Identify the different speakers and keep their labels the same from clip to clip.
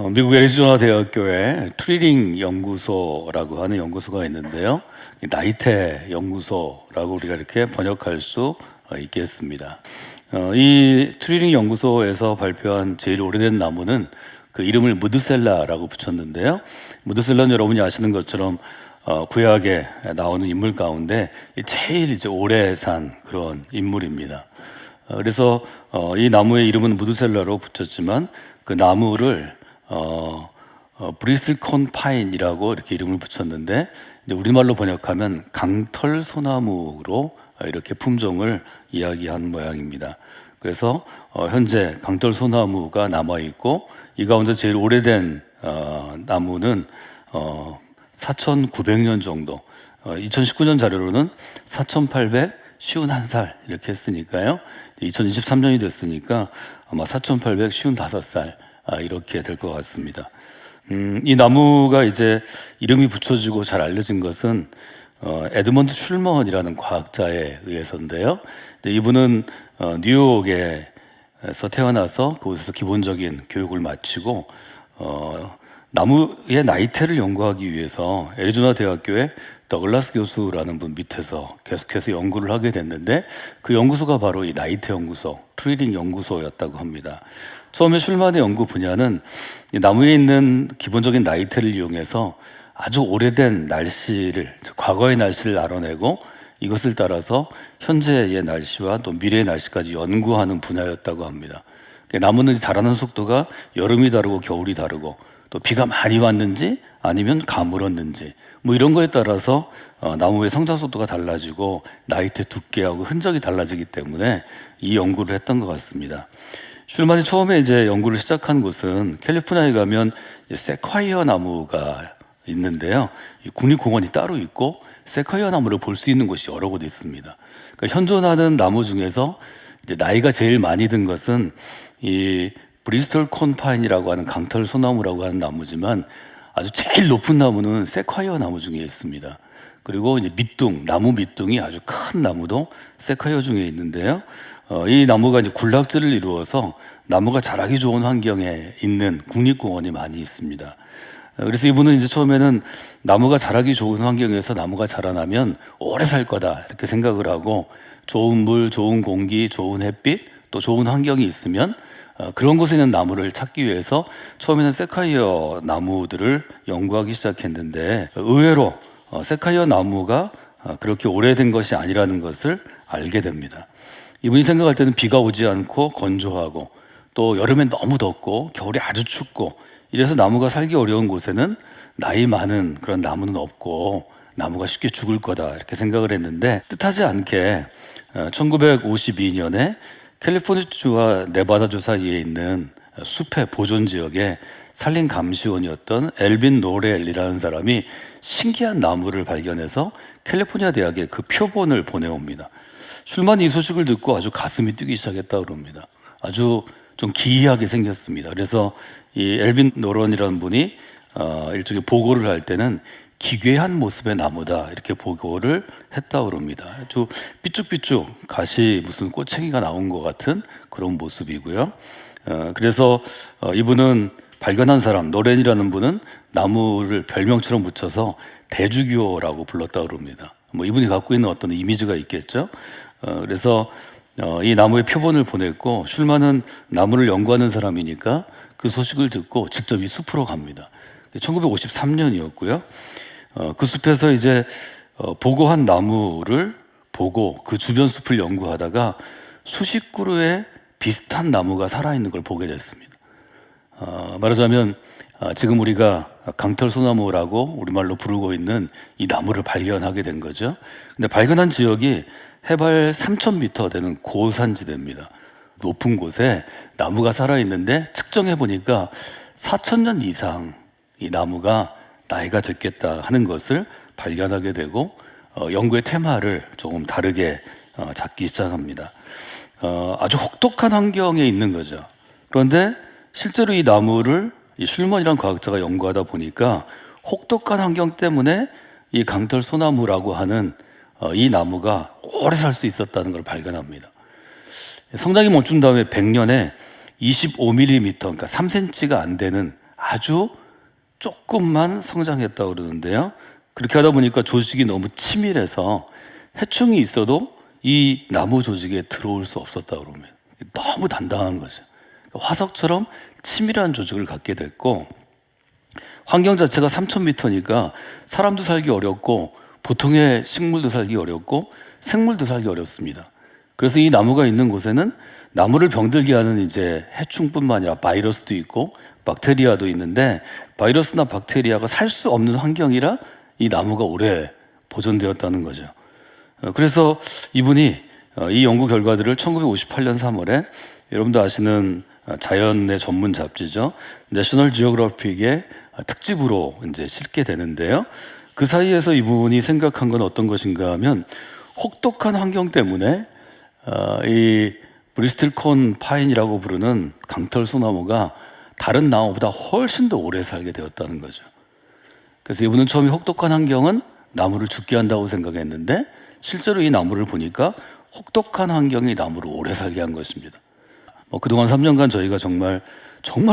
Speaker 1: 미국 애리조나 대학교에 트리링 연구소라고 하는 연구소가 있는데요. 나이테 연구소라고 우리가 이렇게 번역할 수 있겠습니다. 이 트리링 연구소에서 발표한 제일 오래된 나무는 그 이름을 무드셀라라고 붙였는데요. 무드셀라는 여러분이 아시는 것처럼 구약에 나오는 인물 가운데 제일 이제 오래 산 그런 인물입니다. 그래서 이 나무의 이름은 무드셀라로 붙였지만 그 나무를 브리슬콘 파인이라고 이렇게 이름을 붙였는데 우리말로 번역하면 강털 소나무로 이렇게 품종을 이야기한 모양입니다. 그래서 현재 강털 소나무가 남아 있고 이 가운데 제일 오래된 나무는 4,900년 정도, 2019년 자료로는 4,851살 이렇게 했으니까요. 2023년이 됐으니까 아마 4,855살 이렇게 될 것 같습니다. 이 나무가 이제 이름이 붙여지고 잘 알려진 것은 에드먼드 슐먼이라는 과학자에 의해서인데요. 이분은 뉴욕에서 태어나서 그곳에서 기본적인 교육을 마치고 나무의 나이테를 연구하기 위해서 애리조나 대학교의 더글라스 교수라는 분 밑에서 계속해서 연구를 하게 됐는데 그 연구소가 바로 이 나이테 연구소, 트리링 연구소였다고 합니다. 처음에 슐만의 연구 분야는 나무에 있는 기본적인 나이테를 이용해서 아주 오래된 날씨를, 과거의 날씨를 알아내고 이것을 따라서 현재의 날씨와 또 미래의 날씨까지 연구하는 분야였다고 합니다. 나무는 자라는 속도가 여름이 다르고 겨울이 다르고 또 비가 많이 왔는지 아니면 가물었는지 뭐 이런 거에 따라서 나무의 성장 속도가 달라지고 나이테 두께하고 흔적이 달라지기 때문에 이 연구를 했던 것 같습니다. 슐만이 처음에 이제 연구를 시작한 곳은 캘리포니아에 가면 세콰이어 나무가 있는데요. 국립공원이 따로 있고 세콰이어 나무를 볼 수 있는 곳이 여러 곳 있습니다. 그러니까 현존하는 나무 중에서 이제 나이가 제일 많이 든 것은 이 브리스톨 콘파인이라고 하는 강털 소나무라고 하는 나무지만 아주 제일 높은 나무는 세콰이어 나무 중에 있습니다. 그리고 이제 밑둥, 나무 밑둥이 아주 큰 나무도 세콰이어 중에 있는데요. 이 나무가 이제 군락지를 이루어서 나무가 자라기 좋은 환경에 있는 국립공원이 많이 있습니다. 그래서 이분은 이제 처음에는 나무가 자라기 좋은 환경에서 나무가 자라나면 오래 살 거다 이렇게 생각을 하고 좋은 물, 좋은 공기, 좋은 햇빛, 또 좋은 환경이 있으면 그런 곳에 있는 나무를 찾기 위해서 처음에는 세콰이어 나무들을 연구하기 시작했는데 의외로 세콰이어 나무가 그렇게 오래된 것이 아니라는 것을 알게 됩니다. 이분이 생각할 때는 비가 오지 않고 건조하고 또 여름엔 너무 덥고 겨울에 아주 춥고 이래서 나무가 살기 어려운 곳에는 나이 많은 그런 나무는 없고 나무가 쉽게 죽을 거다 이렇게 생각을 했는데 뜻하지 않게 1952년에 캘리포니아주와 네바다주 사이에 있는 숲의 보존 지역에 산림 감시원이었던 엘빈 노렐이라는 사람이 신기한 나무를 발견해서 캘리포니아 대학에 그 표본을 보내옵니다. 슐만이 이 소식을 듣고 아주 가슴이 뛰기 시작했다고 그럽니다. 아주 좀 기이하게 생겼습니다. 그래서 이 엘빈 노런이라는 분이 일종의 보고를 할 때는 기괴한 모습의 나무다 이렇게 보고를 했다고 그럽니다. 아주 삐쭉삐쭉 가시 무슨 꼬챙이가 나온 것 같은 그런 모습이고요. 그래서 이분은 발견한 사람 노렌이라는 분은 나무를 별명처럼 붙여서 대주교라고 불렀다고 그럽니다. 뭐 이분이 갖고 있는 어떤 이미지가 있겠죠. 그래서 이 나무의 표본을 보냈고 슐만은 나무를 연구하는 사람이니까 그 소식을 듣고 직접 이 숲으로 갑니다. 1953년이었고요. 그 숲에서 이제 보고한 나무를 보고 그 주변 숲을 연구하다가 수십 그루의 비슷한 나무가 살아있는 걸 보게 됐습니다. 말하자면 지금 우리가 강털 소나무라고 우리말로 부르고 있는 이 나무를 발견하게 된 거죠. 근데 발견한 지역이 해발 3,000m 되는 고산지대입니다. 높은 곳에 나무가 살아있는데 측정해 보니까 4,000년 이상 이 나무가 나이가 됐겠다 하는 것을 발견하게 되고 연구의 테마를 조금 다르게 잡기 시작합니다. 아주 혹독한 환경에 있는 거죠. 그런데 실제로 이 나무를 이 슐먼이라는 과학자가 연구하다 보니까 혹독한 환경 때문에 이 강털 소나무라고 하는 이 나무가 오래 살 수 있었다는 걸 발견합니다. 성장이 멈춘 다음에 100년에 25mm, 그러니까 3cm가 안 되는 아주 조금만 성장했다고 그러는데요. 그렇게 하다 보니까 조직이 너무 치밀해서 해충이 있어도 이 나무 조직에 들어올 수 없었다고 그럽니다. 너무 단단한 거죠. 화석처럼 치밀한 조직을 갖게 됐고, 환경 자체가 3000m니까 사람도 살기 어렵고 보통의 식물도 살기 어렵고 생물도 살기 어렵습니다. 그래서 이 나무가 있는 곳에는 나무를 병들게 하는 이제 해충뿐만 아니라 바이러스도 있고 박테리아도 있는데, 바이러스나 박테리아가 살 수 없는 환경이라 이 나무가 오래 보존되었다는 거죠. 그래서 이분이 이 연구 결과들을 1958년 3월에 여러분도 아시는 자연의 전문 잡지죠, 내셔널 지오그래픽의 특집으로 이제 실게 되는데요. 그 사이에서 이분이 생각한 건 어떤 것인가 하면, 혹독한 환경 때문에 이 브리스틀 콘 파인이라고 부르는 강털 소나무가 다른 나무보다 훨씬 더 오래 살게 되었다는 거죠. 그래서 이분은 처음에 혹독한 환경은 나무를 죽게 한다고 생각했는데, 실제로 이 나무를 보니까 혹독한 환경이 나무를 오래 살게 한 것입니다. 그동안 3년간 저희가 정말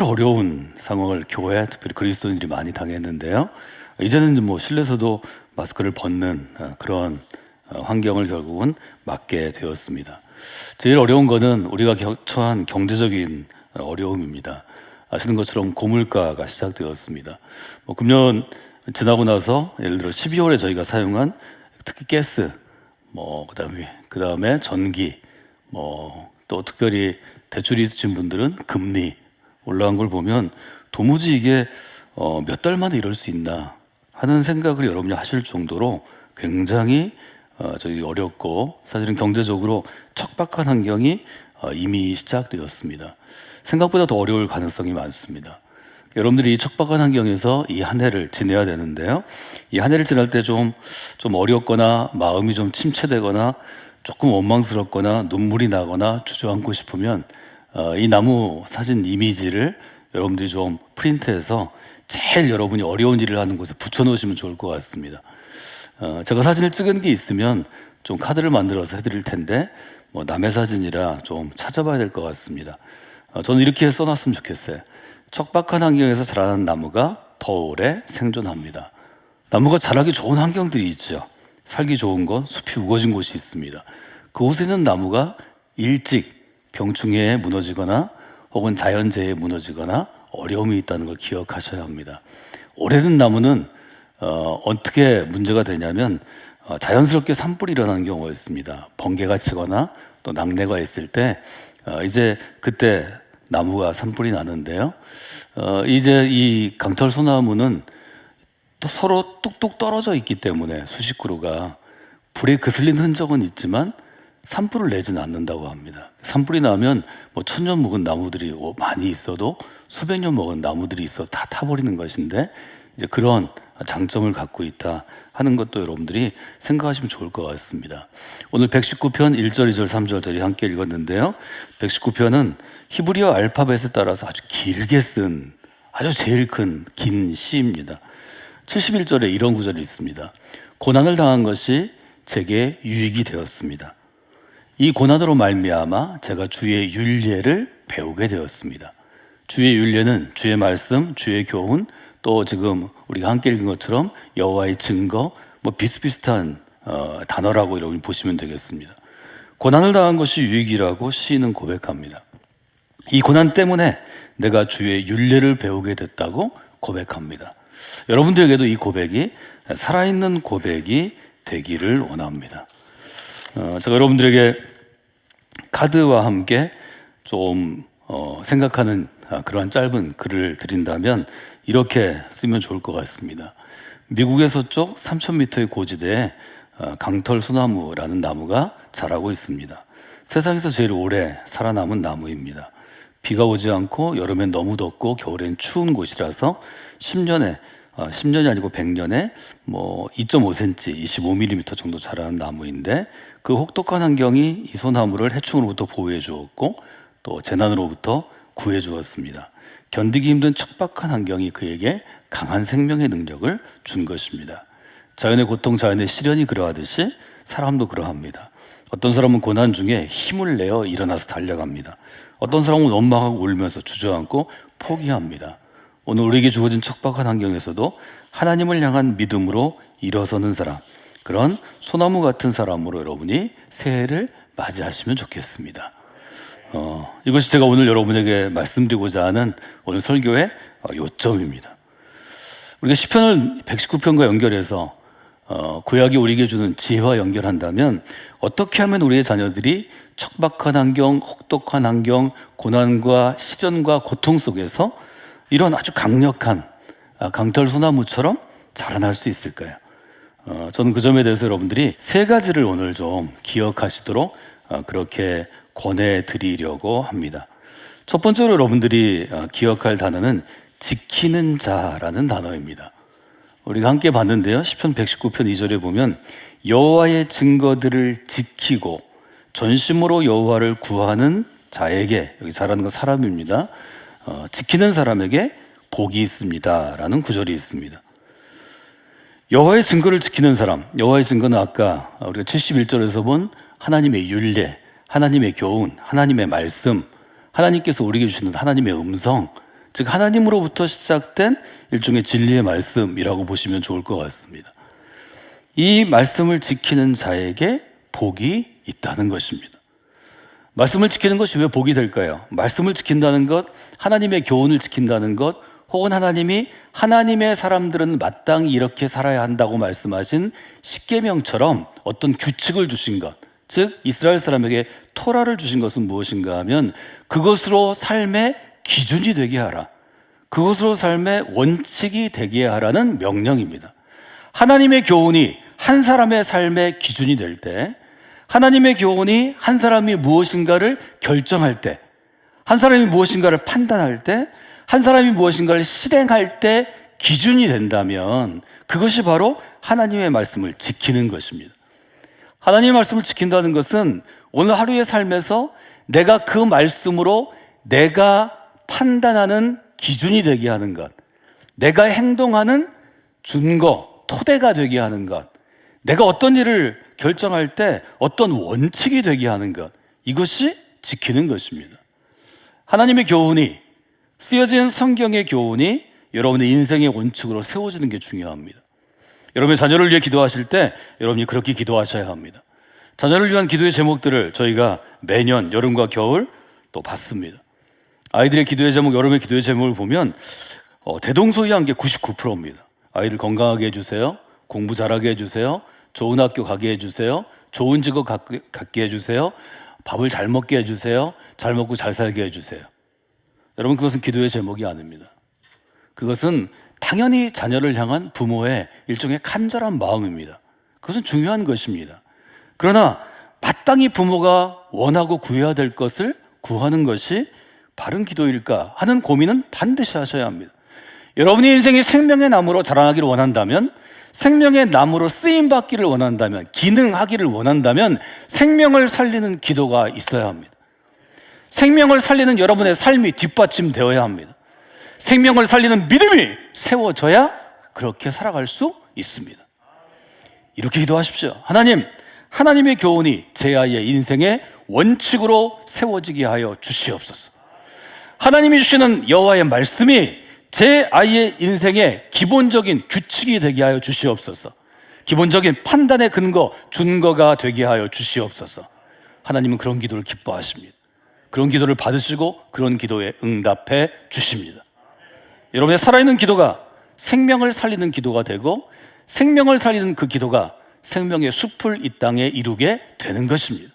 Speaker 1: 어려운 상황을 교회, 특별히 그리스도인들이 많이 당했는데요. 이제는 뭐 실내에서도 마스크를 벗는 그런 환경을 결국은 맞게 되었습니다. 제일 어려운 거는 우리가 처한 경제적인 어려움입니다. 아시는 것처럼 고물가가 시작되었습니다. 금년 지나고 나서 예를 들어 12월에 저희가 사용한 특히 가스, 그다음에 전기, 또 특별히 대출이 있으신 분들은 금리 올라간 걸 보면 도무지 이게 몇 달 만에 이럴 수 있나 하는 생각을 여러분이 하실 정도로 굉장히 저희 어렵고, 사실은 경제적으로 척박한 환경이 이미 시작되었습니다. 생각보다 더 어려울 가능성이 많습니다. 여러분들이 이 척박한 환경에서 이 한 해를 지내야 되는데요. 이 한 해를 지날 때 좀 어렵거나 마음이 좀 침체되거나 조금 원망스럽거나 눈물이 나거나 주저앉고 싶으면 이 나무 사진 이미지를 여러분들이 좀 프린트해서 제일 여러분이 어려운 일을 하는 곳에 붙여놓으시면 좋을 것 같습니다. 제가 사진을 찍은 게 있으면 좀 카드를 만들어서 해드릴 텐데 남의 사진이라 좀 찾아봐야 될 것 같습니다. 저는 이렇게 써놨으면 좋겠어요. 척박한 환경에서 자라는 나무가 더 오래 생존합니다. 나무가 자라기 좋은 환경들이 있죠. 살기 좋은 곳, 숲이 우거진 곳이 있습니다. 그곳에는 나무가 일찍 병충해에 무너지거나 혹은 자연재해에 무너지거나 어려움이 있다는 걸 기억하셔야 합니다. 오래된 나무는 어떻게 문제가 되냐면 자연스럽게 산불이 일어나는 경우가 있습니다. 번개가 치거나 또 낙뢰가 있을 때 이제 그때 나무가 산불이 나는데요. 이제 이 강털 소나무는 또 서로 뚝뚝 떨어져 있기 때문에 수십 그루가 불에 그슬린 흔적은 있지만 산불을 내지는 않는다고 합니다. 산불이 나면 천년 묵은 나무들이 많이 있어도 수백 년 먹은 나무들이 있어 다 타버리는 것인데, 이제 그런 장점을 갖고 있다 하는 것도 여러분들이 생각하시면 좋을 것 같습니다. 오늘 119편 1절, 2절, 3절짜리 함께 읽었는데요. 119편은 히브리어 알파벳에 따라서 아주 길게 쓴 아주 제일 큰 긴 시입니다. 71절에 이런 구절이 있습니다. 고난을 당한 것이 제게 유익이 되었습니다. 이 고난으로 말미암아 제가 주의 율례를 배우게 되었습니다. 주의 율례는 주의 말씀, 주의 교훈, 또 지금 우리가 함께 읽은 것처럼 여호와의 증거, 비슷비슷한 단어라고 여러분이 보시면 되겠습니다. 고난을 당한 것이 유익이라고 시인은 고백합니다. 이 고난 때문에 내가 주의 율례를 배우게 됐다고 고백합니다. 여러분들에게도 이 고백이 살아있는 고백이 되기를 원합니다. 제가 여러분들에게 카드와 함께 좀 생각하는 그러한 짧은 글을 드린다면 이렇게 쓰면 좋을 것 같습니다. 미국의 서쪽 3,000m의 고지대에 강털 소나무라는 나무가 자라고 있습니다. 세상에서 제일 오래 살아남은 나무입니다. 비가 오지 않고 여름엔 너무 덥고 겨울엔 추운 곳이라서 10년이 아니고 100년에 2.5cm, 25mm 정도 자라는 나무인데, 그 혹독한 환경이 이 소나무를 해충으로부터 보호해 주었고 또 재난으로부터 구해 주었습니다. 견디기 힘든 척박한 환경이 그에게 강한 생명의 능력을 준 것입니다. 자연의 고통, 자연의 시련이 그러하듯이 사람도 그러합니다. 어떤 사람은 고난 중에 힘을 내어 일어나서 달려갑니다. 어떤 사람은 원망하고 울면서 주저앉고 포기합니다. 오늘 우리에게 주어진 척박한 환경에서도 하나님을 향한 믿음으로 일어서는 사람, 그런 소나무 같은 사람으로 여러분이 새해를 맞이하시면 좋겠습니다. 이것이 제가 오늘 여러분에게 말씀드리고자 하는 오늘 설교의 요점입니다. 우리가 시편을 119편과 연결해서 구약이 우리에게 주는 지혜와 연결한다면 어떻게 하면 우리의 자녀들이 척박한 환경, 혹독한 환경, 고난과 시련과 고통 속에서 이런 아주 강력한 강털 소나무처럼 자라날 수 있을까요? 저는 그 점에 대해서 여러분들이 세 가지를 오늘 좀 기억하시도록 그렇게 권해드리려고 합니다. 첫 번째로 여러분들이 기억할 단어는 지키는 자라는 단어입니다. 우리가 함께 봤는데요, 시편 119편 2절에 보면 여호와의 증거들을 지키고 전심으로 여호와를 구하는 자에게, 여기 자라는 건 사람입니다. 지키는 사람에게 복이 있습니다 라는 구절이 있습니다. 여호와의 증거를 지키는 사람, 여호와의 증거는 아까 우리가 71절에서 본 하나님의 율례, 하나님의 교훈, 하나님의 말씀, 하나님께서 우리에게 주시는 하나님의 음성, 즉 하나님으로부터 시작된 일종의 진리의 말씀이라고 보시면 좋을 것 같습니다. 이 말씀을 지키는 자에게 복이 있다는 것입니다. 말씀을 지키는 것이 왜 복이 될까요? 말씀을 지킨다는 것, 하나님의 교훈을 지킨다는 것, 혹은 하나님이 하나님의 사람들은 마땅히 이렇게 살아야 한다고 말씀하신 십계명처럼 어떤 규칙을 주신 것, 즉 이스라엘 사람에게 토라를 주신 것은 무엇인가 하면 그것으로 삶의 기준이 되게 하라, 그것으로 삶의 원칙이 되게 하라는 명령입니다. 하나님의 교훈이 한 사람의 삶의 기준이 될 때, 하나님의 교훈이 한 사람이 무엇인가를 결정할 때, 한 사람이 무엇인가를 판단할 때, 한 사람이 무엇인가를 실행할 때 기준이 된다면 그것이 바로 하나님의 말씀을 지키는 것입니다. 하나님의 말씀을 지킨다는 것은 오늘 하루의 삶에서 내가 그 말씀으로 내가 판단하는 기준이 되게 하는 것, 내가 행동하는 준거, 토대가 되게 하는 것, 내가 어떤 일을 결정할 때 어떤 원칙이 되게 하는 것, 이것이 지키는 것입니다. 하나님의 교훈이, 쓰여진 성경의 교훈이 여러분의 인생의 원칙으로 세워지는 게 중요합니다. 여러분의 자녀를 위해 기도하실 때 여러분이 그렇게 기도하셔야 합니다. 자녀를 위한 기도의 제목들을 저희가 매년 여름과 겨울 또 받습니다. 아이들의 기도의 제목, 여름의 기도의 제목을 보면 대동소이한 게 99%입니다. 아이들 건강하게 해주세요, 공부 잘하게 해주세요, 좋은 학교 가게 해주세요, 좋은 직업 갖게 해주세요, 밥을 잘 먹게 해주세요, 잘 먹고 잘 살게 해주세요. 여러분, 그것은 기도의 제목이 아닙니다. 그것은 당연히 자녀를 향한 부모의 일종의 간절한 마음입니다. 그것은 중요한 것입니다. 그러나 마땅히 부모가 원하고 구해야 될 것을 구하는 것이 바른 기도일까 하는 고민은 반드시 하셔야 합니다. 여러분의 인생이 생명의 나무로 자라나기를 원한다면, 생명의 나무로 쓰임받기를 원한다면, 기능하기를 원한다면 생명을 살리는 기도가 있어야 합니다. 생명을 살리는 여러분의 삶이 뒷받침되어야 합니다. 생명을 살리는 믿음이 세워져야 그렇게 살아갈 수 있습니다. 이렇게 기도하십시오. 하나님, 하나님의 교훈이 제 아이의 인생의 원칙으로 세워지게 하여 주시옵소서. 하나님이 주시는 여호와의 말씀이 제 아이의 인생의 기본적인 규칙이 되게 하여 주시옵소서. 기본적인 판단의 근거, 준거가 되게 하여 주시옵소서. 하나님은 그런 기도를 기뻐하십니다. 그런 기도를 받으시고 그런 기도에 응답해 주십니다. 여러분의 살아있는 기도가 생명을 살리는 기도가 되고, 생명을 살리는 그 기도가 생명의 숲을 이 땅에 이루게 되는 것입니다.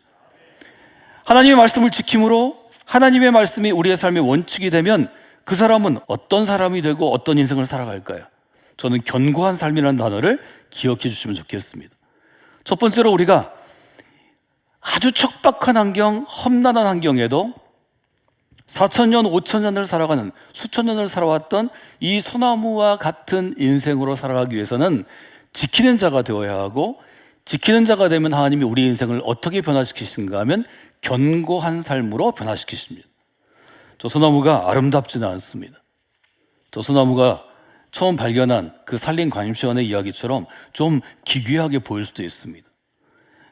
Speaker 1: 하나님의 말씀을 지킴으로 하나님의 말씀이 우리의 삶의 원칙이 되면 그 사람은 어떤 사람이 되고 어떤 인생을 살아갈까요? 저는 견고한 삶이라는 단어를 기억해 주시면 좋겠습니다. 첫 번째로 우리가 아주 척박한 환경, 험난한 환경에도 4,000년, 5,000년을 살아가는, 수천 년을 살아왔던 이 소나무와 같은 인생으로 살아가기 위해서는 지키는 자가 되어야 하고, 지키는 자가 되면 하나님이 우리 인생을 어떻게 변화시키신가 하면 견고한 삶으로 변화시키십니다. 저 소나무가 아름답지는 않습니다. 저 소나무가 처음 발견한 그 산림관심시원의 이야기처럼 좀 기괴하게 보일 수도 있습니다.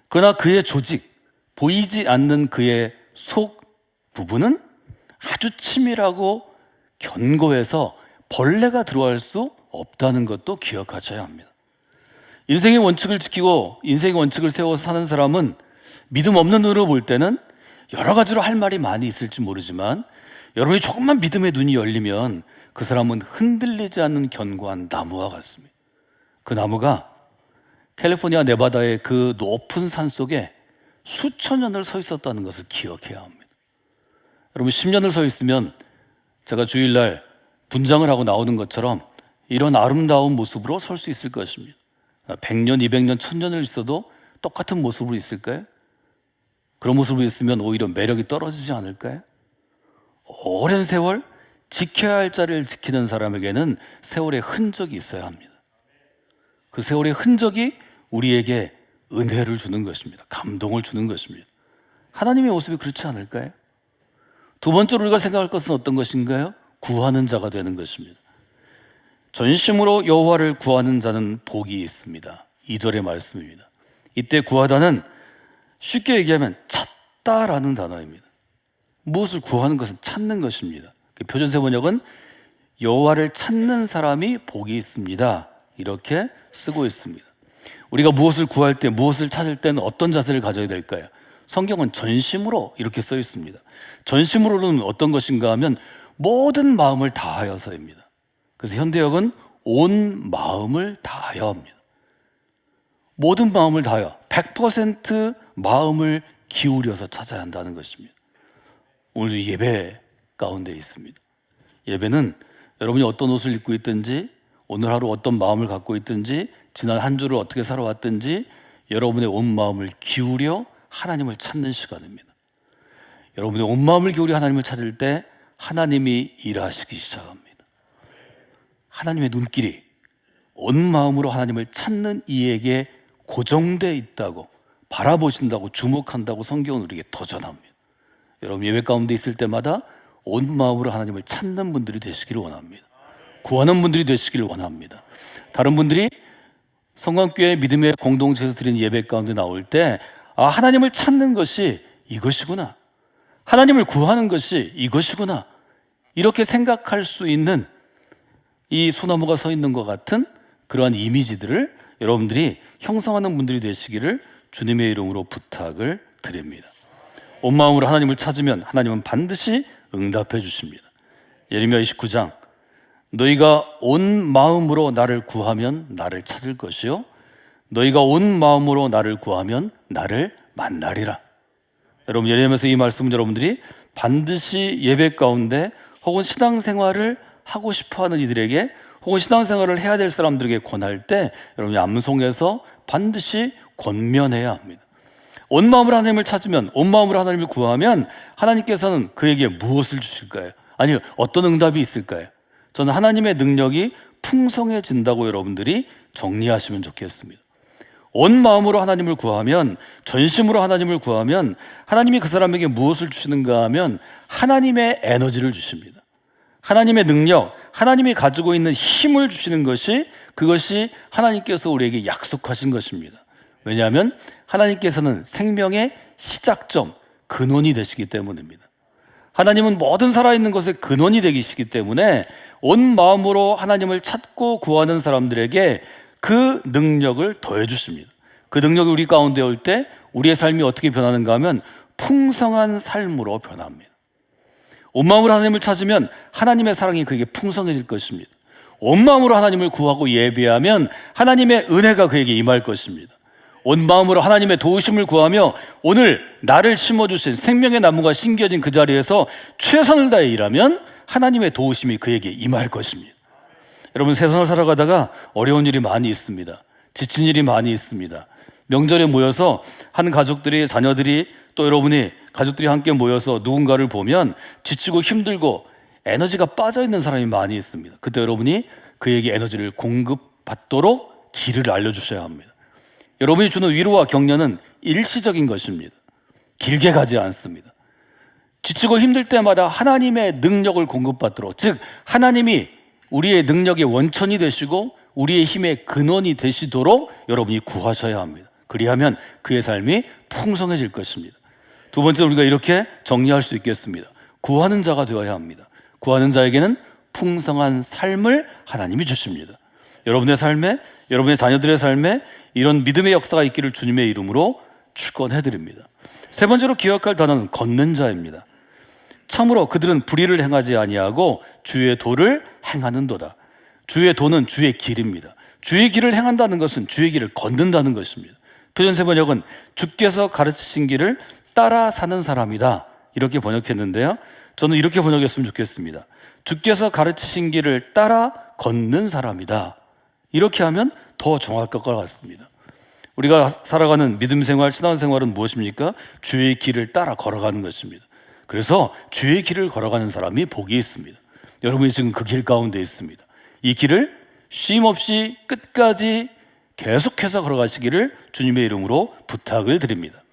Speaker 1: 그러나 그의 조직, 보이지 않는 그의 속 부분은 아주 치밀하고 견고해서 벌레가 들어갈 수 없다는 것도 기억하셔야 합니다. 인생의 원칙을 지키고 인생의 원칙을 세워서 사는 사람은 믿음 없는 눈으로 볼 때는 여러 가지로 할 말이 많이 있을지 모르지만 여러분이 조금만 믿음의 눈이 열리면 그 사람은 흔들리지 않는 견고한 나무와 같습니다. 그 나무가 캘리포니아 네바다의 그 높은 산 속에 수천 년을 서 있었다는 것을 기억해야 합니다. 여러분 10년을 서 있으면 제가 주일날 분장을 하고 나오는 것처럼 이런 아름다운 모습으로 설 수 있을 것입니다. 100년, 200년, 1000년을 있어도 똑같은 모습으로 있을까요? 그런 모습으로 있으면 오히려 매력이 떨어지지 않을까요? 오랜 세월 지켜야 할 자리를 지키는 사람에게는 세월의 흔적이 있어야 합니다. 그 세월의 흔적이 우리에게 은혜를 주는 것입니다. 감동을 주는 것입니다. 하나님의 모습이 그렇지 않을까요? 두 번째로 우리가 생각할 것은 어떤 것인가요? 구하는 자가 되는 것입니다. 전심으로 여호와를 구하는 자는 복이 있습니다. 2절의 말씀입니다. 이때 구하다는 쉽게 얘기하면 찾다라는 단어입니다. 무엇을 구하는 것은 찾는 것입니다. 표준세 번역은 여호와를 찾는 사람이 복이 있습니다. 이렇게 쓰고 있습니다. 우리가 무엇을 구할 때, 무엇을 찾을 때는 어떤 자세를 가져야 될까요? 성경은 전심으로 이렇게 써 있습니다. 전심으로는 어떤 것인가 하면 모든 마음을 다하여서입니다. 그래서 현대역은 온 마음을 다하여 합니다. 모든 마음을 다하여 100% 마음을 기울여서 찾아야 한다는 것입니다. 오늘 예배 가운데 있습니다. 예배는 여러분이 어떤 옷을 입고 있든지 오늘 하루 어떤 마음을 갖고 있든지 지난 한 주를 어떻게 살아왔든지 여러분의 온 마음을 기울여 하나님을 찾는 시간입니다. 여러분의 온 마음을 기울여 하나님을 찾을 때 하나님이 일하시기 시작합니다. 하나님의 눈길이 온 마음으로 하나님을 찾는 이에게 고정되어 있다고 바라보신다고 주목한다고 성경은 우리에게 도전합니다. 여러분 예배 가운데 있을 때마다 온 마음으로 하나님을 찾는 분들이 되시기를 원합니다. 구하는 분들이 되시기를 원합니다. 다른 분들이 성광교회 믿음의 공동체에서 드린 예배 가운데 나올 때 하나님을 찾는 것이 이것이구나, 하나님을 구하는 것이 이것이구나, 이렇게 생각할 수 있는 이 소나무가 서 있는 것 같은 그러한 이미지들을 여러분들이 형성하는 분들이 되시기를 주님의 이름으로 부탁을 드립니다. 온 마음으로 하나님을 찾으면 하나님은 반드시 응답해 주십니다. 예레미야 29장 너희가 온 마음으로 나를 구하면 나를 찾을 것이요 너희가 온 마음으로 나를 구하면 나를 만나리라. 여러분 예레미야에서 이 말씀은 여러분들이 반드시 예배 가운데 혹은 신앙생활을 하고 싶어하는 이들에게 혹은 신앙생활을 해야 될 사람들에게 권할 때 여러분이 암송해서 반드시 권면해야 합니다. 온 마음으로 하나님을 찾으면, 온 마음으로 하나님을 구하면 하나님께서는 그에게 무엇을 주실까요? 아니 어떤 응답이 있을까요? 저는 하나님의 능력이 풍성해진다고 여러분들이 정리하시면 좋겠습니다. 온 마음으로 하나님을 구하면, 전심으로 하나님을 구하면 하나님이 그 사람에게 무엇을 주시는가 하면 하나님의 에너지를 주십니다. 하나님의 능력, 하나님이 가지고 있는 힘을 주시는 것이, 그것이 하나님께서 우리에게 약속하신 것입니다. 왜냐하면 하나님께서는 생명의 시작점, 근원이 되시기 때문입니다. 하나님은 모든 살아있는 것의 근원이 되시기 때문에 온 마음으로 하나님을 찾고 구하는 사람들에게 그 능력을 더해 주십니다. 그 능력이 우리 가운데 올 때 우리의 삶이 어떻게 변하는가 하면 풍성한 삶으로 변합니다. 온 마음으로 하나님을 찾으면 하나님의 사랑이 그에게 풍성해질 것입니다. 온 마음으로 하나님을 구하고 예배하면 하나님의 은혜가 그에게 임할 것입니다. 온 마음으로 하나님의 도우심을 구하며 오늘 나를 심어주신 생명의 나무가 심겨진 그 자리에서 최선을 다해 일하면 하나님의 도우심이 그에게 임할 것입니다. 여러분 세상을 살아가다가 어려운 일이 많이 있습니다. 지친 일이 많이 있습니다. 명절에 모여서 한 가족들이, 자녀들이, 또 여러분이 가족들이 함께 모여서 누군가를 보면 지치고 힘들고 에너지가 빠져있는 사람이 많이 있습니다. 그때 여러분이 그에게 에너지를 공급받도록 길을 알려주셔야 합니다. 여러분이 주는 위로와 격려는 일시적인 것입니다. 길게 가지 않습니다. 지치고 힘들 때마다 하나님의 능력을 공급받도록, 즉 하나님이 우리의 능력의 원천이 되시고 우리의 힘의 근원이 되시도록 여러분이 구하셔야 합니다. 그리하면 그의 삶이 풍성해질 것입니다. 두 번째, 우리가 이렇게 정리할 수 있겠습니다. 구하는 자가 되어야 합니다. 구하는 자에게는 풍성한 삶을 하나님이 주십니다. 여러분의 삶에, 여러분의 자녀들의 삶에 이런 믿음의 역사가 있기를 주님의 이름으로 축원해드립니다. 세 번째로 기억할 단어는 걷는 자입니다. 참으로 그들은 불의를 행하지 아니하고 주의 도를 행하는도다. 주의 도는 주의 길입니다. 주의 길을 행한다는 것은 주의 길을 걷는다는 것입니다. 표준세 번역은 주께서 가르치신 길을 따라 사는 사람이다, 이렇게 번역했는데요, 저는 이렇게 번역했으면 좋겠습니다. 주께서 가르치신 길을 따라 걷는 사람이다, 이렇게 하면 더 정확할 것 같습니다. 우리가 살아가는 믿음 생활, 신앙 생활은 무엇입니까? 주의 길을 따라 걸어가는 것입니다. 그래서 주의 길을 걸어가는 사람이 복이 있습니다. 여러분이 지금 그 길 가운데 있습니다. 이 길을 쉼 없이 끝까지 계속해서 걸어가시기를 주님의 이름으로 부탁을 드립니다.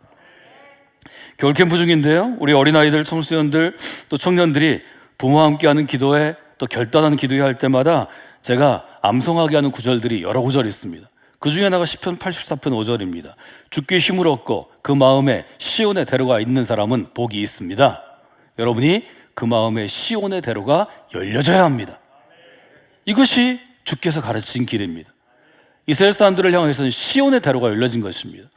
Speaker 1: 겨울 캠프 중인데요, 우리 어린아이들, 청소년들, 또 청년들이 부모와 함께하는 기도회, 또 결단하는 기도회 할 때마다 제가 암송하게 하는 구절들이 여러 구절이 있습니다. 그 중에 하나가 시편 84편 5절입니다. 주께 힘을 얻고 그 마음에 시온의 대로가 있는 사람은 복이 있습니다. 여러분이 그 마음에 시온의 대로가 열려져야 합니다. 이것이 주께서 가르친 길입니다. 이스라엘 사람들을 향해서는 시온의 대로가 열려진 것입니다.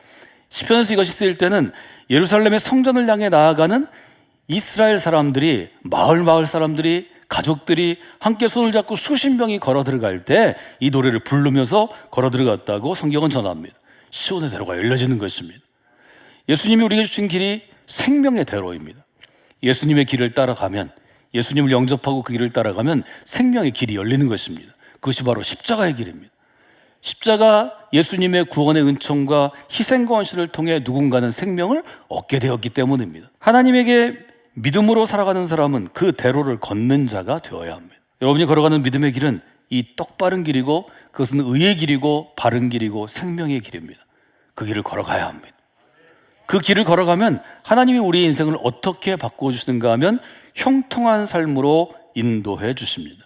Speaker 1: 시편에서 이것이 쓰일 때는 예루살렘의 성전을 향해 나아가는 이스라엘 사람들이, 마을 사람들이, 가족들이 함께 손을 잡고 수십 명이 걸어 들어갈 때 이 노래를 부르면서 걸어 들어갔다고 성경은 전합니다. 시온의 대로가 열려지는 것입니다. 예수님이 우리에게 주신 길이 생명의 대로입니다. 예수님의 길을 따라가면, 예수님을 영접하고 그 길을 따라가면 생명의 길이 열리는 것입니다. 그것이 바로 십자가의 길입니다. 십자가, 예수님의 구원의 은총과 희생과 헌신을 통해 누군가는 생명을 얻게 되었기 때문입니다. 하나님에게 믿음으로 살아가는 사람은 그 대로를 걷는 자가 되어야 합니다. 여러분이 걸어가는 믿음의 길은 이 똑바른 길이고, 그것은 의의 길이고 바른 길이고 생명의 길입니다. 그 길을 걸어가야 합니다. 그 길을 걸어가면 하나님이 우리의 인생을 어떻게 바꾸어 주시는가 하면 형통한 삶으로 인도해 주십니다.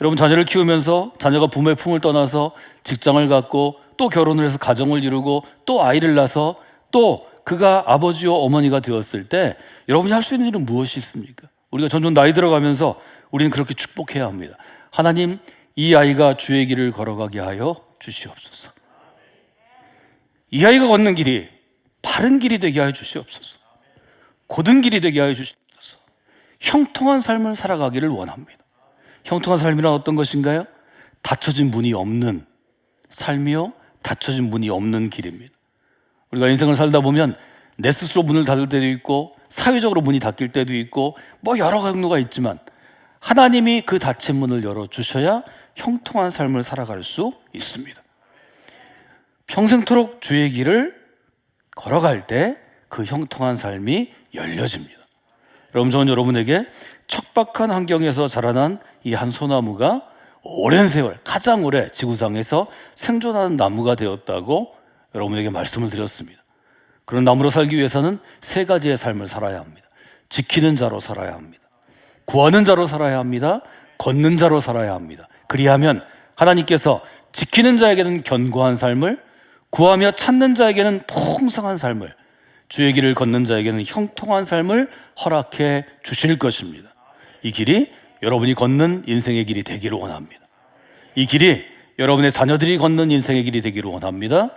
Speaker 1: 여러분, 자녀를 키우면서 자녀가 부모의 품을 떠나서 직장을 갖고 또 결혼을 해서 가정을 이루고 또 아이를 낳아서 또 그가 아버지와 어머니가 되었을 때 여러분이 할 수 있는 일은 무엇이 있습니까? 우리가 점점 나이 들어가면서 우리는 그렇게 축복해야 합니다. 하나님, 이 아이가 주의 길을 걸어가게 하여 주시옵소서. 이 아이가 걷는 길이 바른 길이 되게 하여 주시옵소서. 곧은 길이 되게 하여 주시옵소서. 형통한 삶을 살아가기를 원합니다. 형통한 삶이란 어떤 것인가요? 닫혀진 문이 없는 삶이요, 닫혀진 문이 없는 길입니다. 우리가 인생을 살다 보면 내 스스로 문을 닫을 때도 있고, 사회적으로 문이 닫힐 때도 있고, 여러 경로가 있지만 하나님이 그 닫힌 문을 열어주셔야 형통한 삶을 살아갈 수 있습니다. 평생토록 주의 길을 걸어갈 때 그 형통한 삶이 열려집니다. 여러분, 저는 여러분에게 척박한 환경에서 자라난 이 한 소나무가 오랜 세월, 가장 오래 지구상에서 생존하는 나무가 되었다고 여러분에게 말씀을 드렸습니다. 그런 나무로 살기 위해서는 세 가지의 삶을 살아야 합니다. 지키는 자로 살아야 합니다. 구하는 자로 살아야 합니다. 걷는 자로 살아야 합니다. 그리하면 하나님께서 지키는 자에게는 견고한 삶을, 구하며 찾는 자에게는 풍성한 삶을, 주의 길을 걷는 자에게는 형통한 삶을 허락해 주실 것입니다. 이 길이 여러분이 걷는 인생의 길이 되기를 원합니다. 이 길이 여러분의 자녀들이 걷는 인생의 길이 되기를 원합니다.